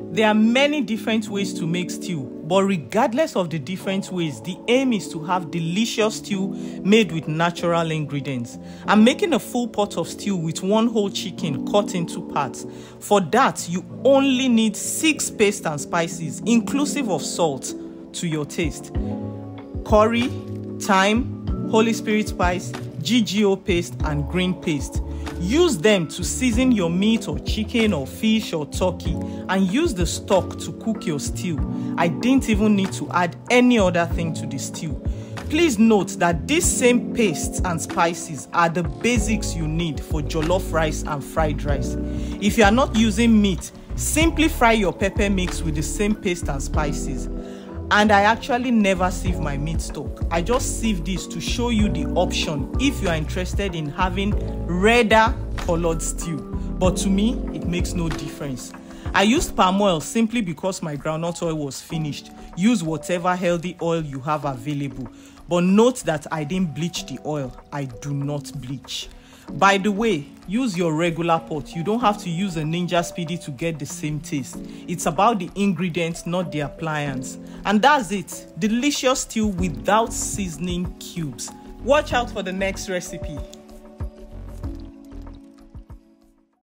There are many different ways to make stew, but regardless of the different ways, the aim is to have delicious stew made with natural ingredients. I'm making a full pot of stew with one whole chicken cut into parts. For that, you only need 6 paste and spices, inclusive of salt to your taste. Curry, thyme, Holy Spirit spice, GGO paste, and green paste. Use them to season your meat or chicken or fish or turkey, and use the stock to cook your stew. I didn't even need to add any other thing to the stew. Please note that these same pastes and spices are the basics you need for jollof rice and fried rice. If you are not using meat, simply fry your pepper mix with the same paste and spices. And I actually never sieve my meat stock. I just sieve this to show you the option if you are interested in having redder colored stew. But to me, it makes no difference. I used palm oil simply because my groundnut oil was finished. Use whatever healthy oil you have available. But note that I didn't bleach the oil. I do not bleach. By the way, use your regular pot. You don't have to use a Ninja Speedi to get the same taste. It's about the ingredients, not the appliance. And that's it. Delicious stew without seasoning cubes. Watch out for the next recipe.